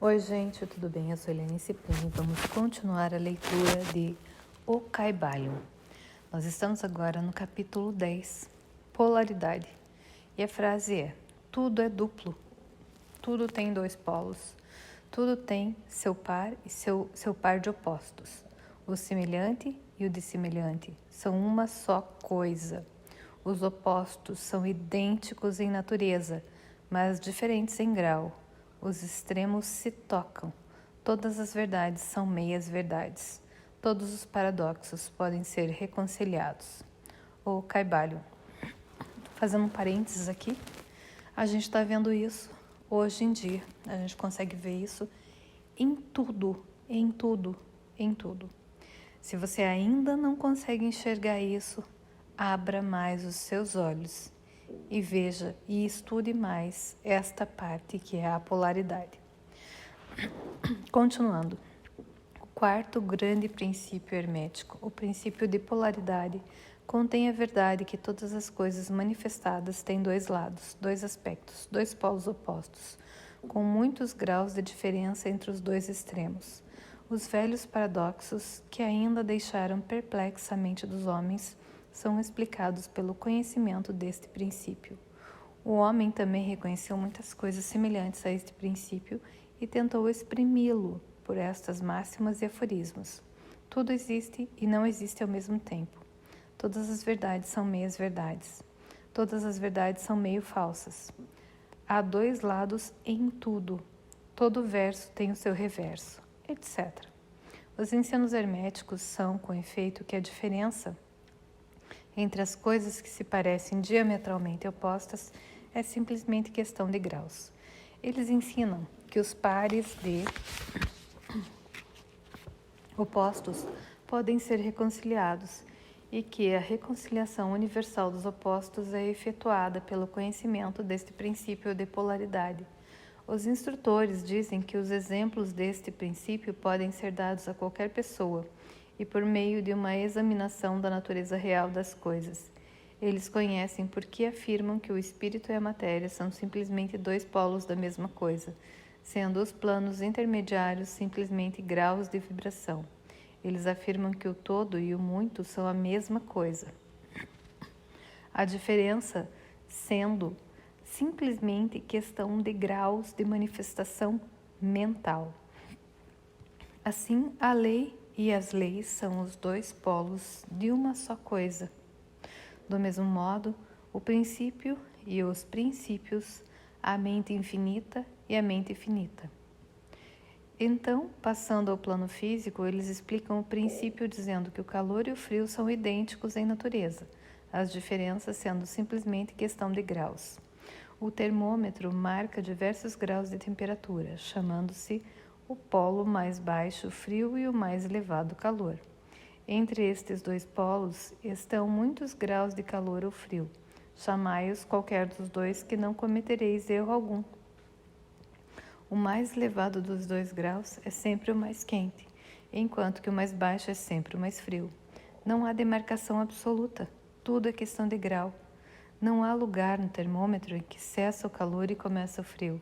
Oi, gente, tudo bem? Eu sou Eliane Ciprini e vamos continuar a leitura de O Caibalion. Nós estamos agora no capítulo 10, Polaridade. E a frase é: tudo é duplo, tudo tem dois polos, tudo tem seu par e seu par de opostos. O semelhante e o dissemelhante são uma só coisa. Os opostos são idênticos em natureza, mas diferentes em grau. Os extremos se tocam. Todas as verdades são meias-verdades. Todos os paradoxos podem ser reconciliados. O Caibalion. Fazendo um parênteses aqui, a gente está vendo isso hoje em dia. A gente consegue ver isso em tudo, em tudo, em tudo. Se você ainda não consegue enxergar isso, abra mais os seus olhos e veja e estude mais esta parte que é a polaridade. Continuando. O quarto grande princípio hermético, o princípio de polaridade, contém a verdade que todas as coisas manifestadas têm dois lados, dois aspectos, dois polos opostos, com muitos graus de diferença entre os dois extremos. Os velhos paradoxos que ainda deixaram perplexa a mente dos homens são explicados pelo conhecimento deste princípio. O homem também reconheceu muitas coisas semelhantes a este princípio e tentou exprimi-lo por estas máximas e aforismos. Tudo existe e não existe ao mesmo tempo. Todas as verdades são meias verdades. Todas as verdades são meio falsas. Há dois lados em tudo. Todo verso tem o seu reverso, etc. Os ensinos herméticos são, com efeito, que a diferença entre as coisas que se parecem diametralmente opostas é simplesmente questão de graus. Eles ensinam que os pares de opostos podem ser reconciliados e que a reconciliação universal dos opostos é efetuada pelo conhecimento deste princípio de polaridade. Os instrutores dizem que os exemplos deste princípio podem ser dados a qualquer pessoa e por meio de uma examinação da natureza real das coisas. Eles conhecem porque afirmam que o espírito e a matéria são simplesmente dois polos da mesma coisa, sendo os planos intermediários simplesmente graus de vibração. Eles afirmam que o todo e o muito são a mesma coisa. A diferença sendo simplesmente questão de graus de manifestação mental. Assim, a lei e as leis são os dois polos de uma só coisa. Do mesmo modo, o princípio e os princípios, a mente infinita e a mente finita. Então, passando ao plano físico, eles explicam o princípio dizendo que o calor e o frio são idênticos em natureza, as diferenças sendo simplesmente questão de graus. O termômetro marca diversos graus de temperatura, chamando-se o polo mais baixo frio e o mais elevado calor. Entre estes dois polos estão muitos graus de calor ou frio. Chamai-os qualquer dos dois que não cometereis erro algum. O mais elevado dos dois graus é sempre o mais quente, enquanto que o mais baixo é sempre o mais frio. Não há demarcação absoluta, tudo é questão de grau. Não há lugar no termômetro em que cessa o calor e começa o frio.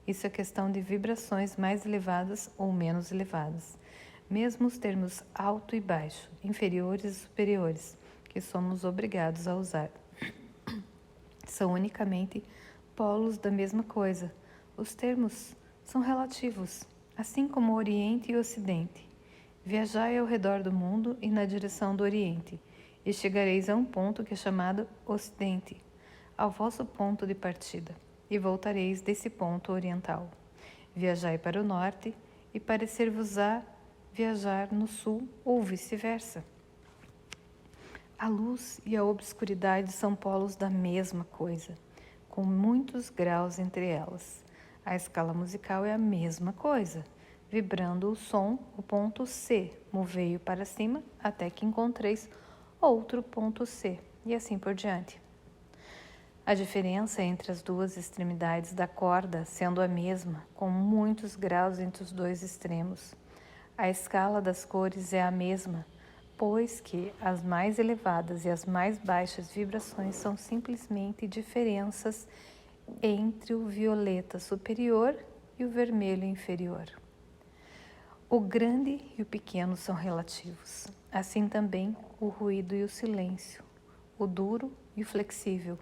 Isso é questão de vibrações mais elevadas ou menos elevadas. Mesmo os termos alto e baixo, inferiores e superiores, que somos obrigados a usar, são unicamente polos da mesma coisa. Os termos são relativos, assim como o Oriente e o Ocidente. Viajai ao redor do mundo e na direção do Oriente, e chegareis a um ponto que é chamado Ocidente, ao vosso ponto de partida, e voltareis desse ponto oriental. Viajai para o norte, e parecer-vos-á viajar no sul ou vice-versa. A luz e a obscuridade são polos da mesma coisa, com muitos graus entre elas. A escala musical é a mesma coisa. Vibrando o som, o ponto C, movei-o para cima até que encontreis outro ponto C, e assim por diante. A diferença entre as duas extremidades da corda sendo a mesma, com muitos graus entre os dois extremos. A escala das cores é a mesma, pois que as mais elevadas e as mais baixas vibrações são simplesmente diferenças entre o violeta superior e o vermelho inferior. O grande e o pequeno são relativos, assim também o ruído e o silêncio, o duro e o flexível.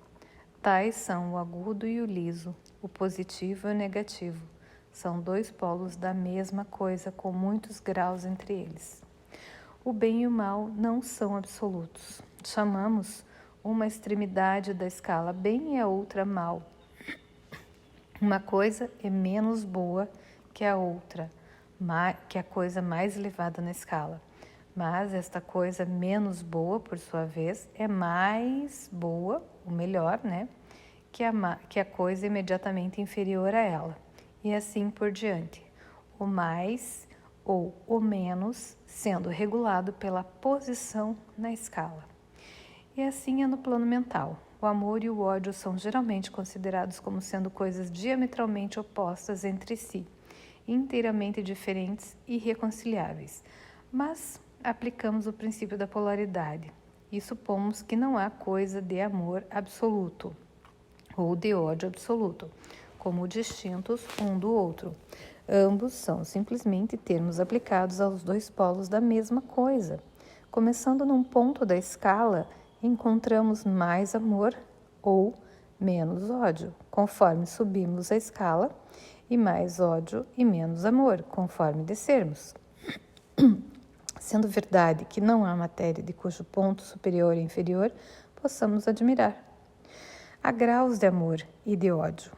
Tais são o agudo e o liso, o positivo e o negativo. São dois polos da mesma coisa com muitos graus entre eles. O bem e o mal não são absolutos. Chamamos uma extremidade da escala bem e a outra mal. Uma coisa é menos boa que a outra, que a coisa mais elevada na escala. Mas esta coisa menos boa, por sua vez, é mais boa, ou melhor, que a coisa imediatamente inferior a ela. E assim por diante. O mais ou o menos sendo regulado pela posição na escala. E assim é no plano mental. O amor e o ódio são geralmente considerados como sendo coisas diametralmente opostas entre si, inteiramente diferentes e irreconciliáveis. Mas aplicamos o princípio da polaridade e supomos que não há coisa de amor absoluto ou de ódio absoluto, como distintos um do outro. Ambos são simplesmente termos aplicados aos dois polos da mesma coisa. Começando num ponto da escala, encontramos mais amor ou menos ódio, conforme subimos a escala, e mais ódio e menos amor, conforme descermos. Sendo verdade que não há matéria de cujo ponto superior e inferior possamos admirar. Há graus de amor e de ódio.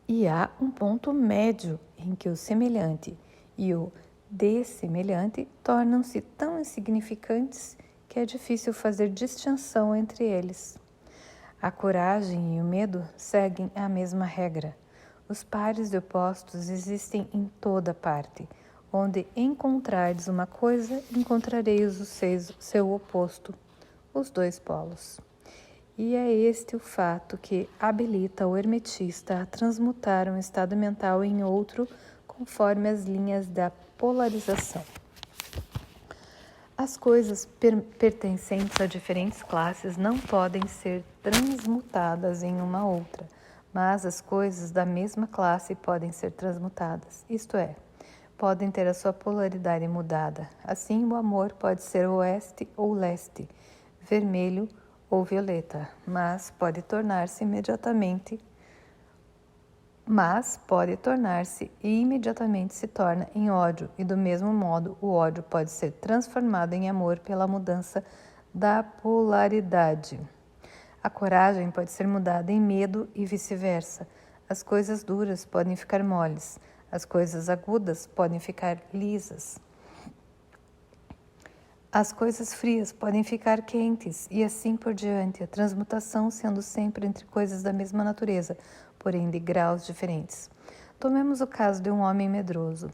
E há um ponto médio em que o semelhante e o dessemelhante tornam-se tão insignificantes que é difícil fazer distinção entre eles. A coragem e o medo seguem a mesma regra. Os pares de opostos existem em toda parte. Onde encontrardes uma coisa, encontrareis o seu oposto, os dois polos. E é este o fato que habilita o hermetista a transmutar um estado mental em outro conforme as linhas da polarização. As coisas pertencentes a diferentes classes não podem ser transmutadas em uma outra, mas as coisas da mesma classe podem ser transmutadas, isto é, podem ter a sua polaridade mudada. Assim, o amor pode ser oeste ou leste, vermelho ou violeta, mas pode tornar-se e imediatamente se torna em ódio, e do mesmo modo o ódio pode ser transformado em amor pela mudança da polaridade. A coragem pode ser mudada em medo e vice-versa. As coisas duras podem ficar moles, as coisas agudas podem ficar lisas. As coisas frias podem ficar quentes e assim por diante, a transmutação sendo sempre entre coisas da mesma natureza, porém de graus diferentes. Tomemos o caso de um homem medroso.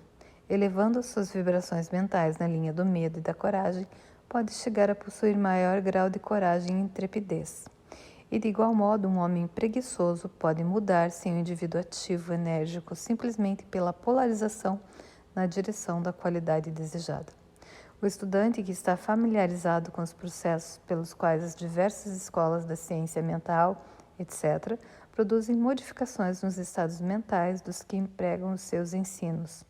Elevando as suas vibrações mentais na linha do medo e da coragem, pode chegar a possuir maior grau de coragem e intrepidez. E de igual modo, um homem preguiçoso pode mudar-se em um indivíduo ativo, enérgico, simplesmente pela polarização na direção da qualidade desejada. O estudante que está familiarizado com os processos pelos quais as diversas escolas da ciência mental, etc., produzem modificações nos estados mentais dos que empregam os seus ensinos.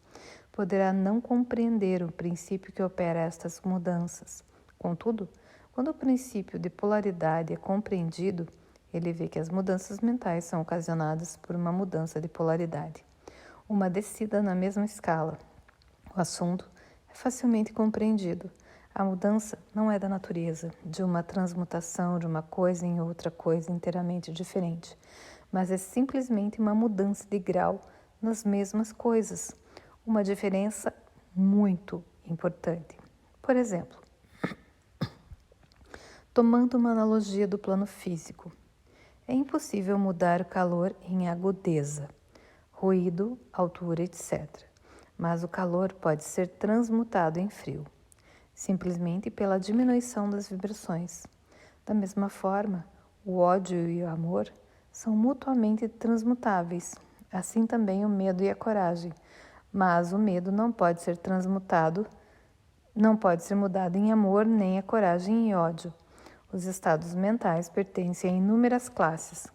Poderá não compreender o princípio que opera estas mudanças. Contudo, quando o princípio de polaridade é compreendido, ele vê que as mudanças mentais são ocasionadas por uma mudança de polaridade. Uma descida na mesma escala. O assunto é facilmente compreendido. A mudança não é da natureza, de uma transmutação de uma coisa em outra coisa inteiramente diferente, mas é simplesmente uma mudança de grau nas mesmas coisas, uma diferença muito importante. Por exemplo, tomando uma analogia do plano físico, é impossível mudar o calor em agudeza, ruído, altura, etc. Mas o calor pode ser transmutado em frio, simplesmente pela diminuição das vibrações. Da mesma forma, o ódio e o amor são mutuamente transmutáveis, assim também o medo e a coragem, mas o medo não pode ser mudado em amor, nem a coragem em ódio. Os estados mentais pertencem a inúmeras classes.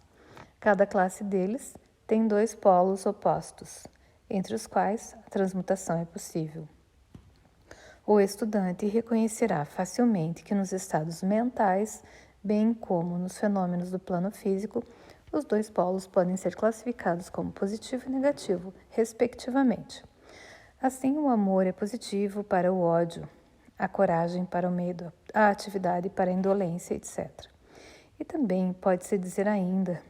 Cada classe deles tem dois polos opostos. entre os quais a transmutação é possível. O estudante reconhecerá facilmente que nos estados mentais, bem como nos fenômenos do plano físico, os dois polos podem ser classificados como positivo e negativo, respectivamente. Assim, o amor é positivo para o ódio, a coragem para o medo, a atividade para a indolência, etc. E também pode-se dizer ainda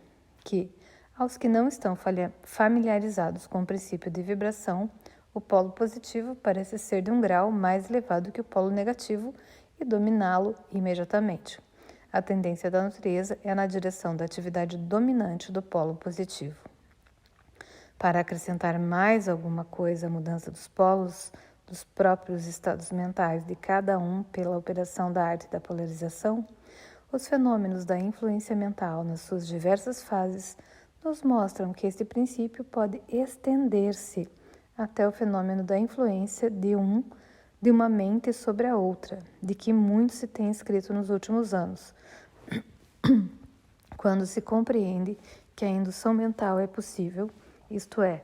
que, aos que não estão familiarizados com o princípio de vibração, o polo positivo parece ser de um grau mais elevado que o polo negativo e dominá-lo imediatamente. A tendência da natureza é na direção da atividade dominante do polo positivo. Para acrescentar mais alguma coisa à mudança dos polos, dos próprios estados mentais de cada um pela operação da arte da polarização, os fenômenos da influência mental nas suas diversas fases nos mostram que este princípio pode estender-se até o fenômeno da influência de uma mente sobre a outra, de que muito se tem escrito nos últimos anos, quando se compreende que a indução mental é possível, isto é,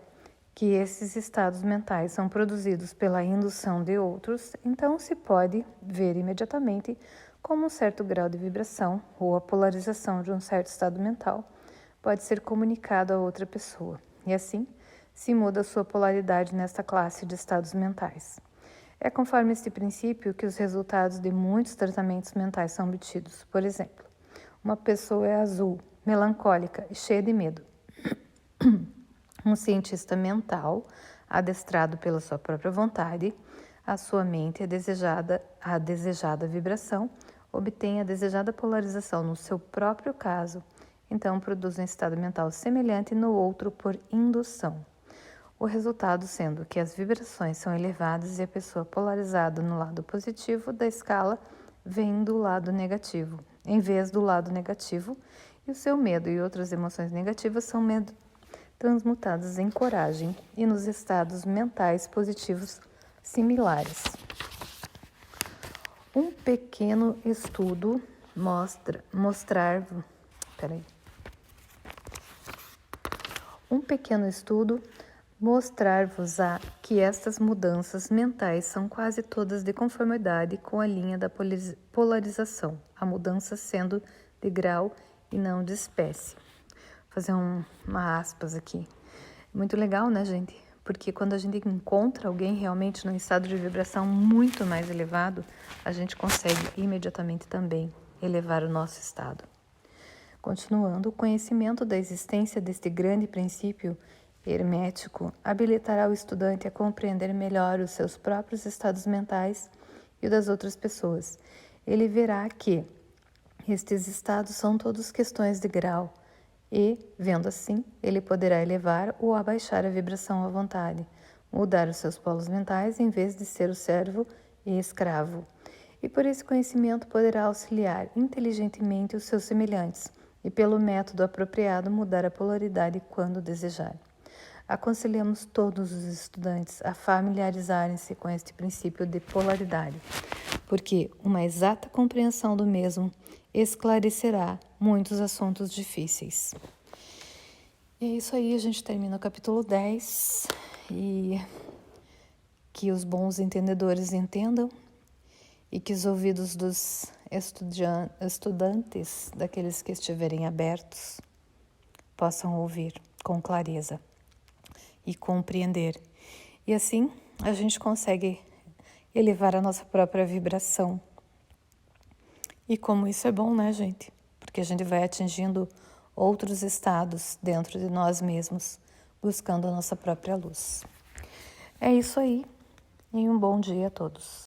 que esses estados mentais são produzidos pela indução de outros, então se pode ver imediatamente como um certo grau de vibração ou a polarização de um certo estado mental pode ser comunicado a outra pessoa, e assim se muda sua polaridade nesta classe de estados mentais. É conforme este princípio que os resultados de muitos tratamentos mentais são obtidos. Por exemplo, uma pessoa é azul, melancólica e cheia de medo. Um cientista mental, adestrado pela sua própria vontade, a sua mente a desejada vibração, obtém a desejada polarização no seu próprio caso, então produz um estado mental semelhante no outro por indução. O resultado sendo que as vibrações são elevadas e a pessoa polarizada no lado positivo da escala vem do lado negativo, em vez do lado negativo, e o seu medo e outras emoções negativas são transmutadas em coragem e nos estados mentais positivos similares. Um pequeno estudo mostrar-vos-á que estas mudanças mentais são quase todas de conformidade com a linha da polarização, a mudança sendo de grau e não de espécie. Vou fazer uma aspas aqui. Muito legal, né, gente? Porque quando a gente encontra alguém realmente num estado de vibração muito mais elevado, a gente consegue imediatamente também elevar o nosso estado. Continuando, o conhecimento da existência deste grande princípio hermético habilitará o estudante a compreender melhor os seus próprios estados mentais e o das outras pessoas. Ele verá que estes estados são todos questões de grau e, vendo assim, ele poderá elevar ou abaixar a vibração à vontade, mudar os seus polos mentais em vez de ser o servo e escravo. E por esse conhecimento poderá auxiliar inteligentemente os seus semelhantes e, pelo método apropriado, mudar a polaridade quando desejar. Aconselhamos todos os estudantes a familiarizarem-se com este princípio de polaridade, porque uma exata compreensão do mesmo esclarecerá muitos assuntos difíceis. E é isso aí, a gente termina o capítulo 10 e que os bons entendedores entendam e que os ouvidos dos estudantes, daqueles que estiverem abertos, possam ouvir com clareza e compreender. E assim a gente consegue elevar a nossa própria vibração. E como isso é bom, né, gente? Porque a gente vai atingindo outros estados dentro de nós mesmos, buscando a nossa própria luz. É isso aí, e um bom dia a todos.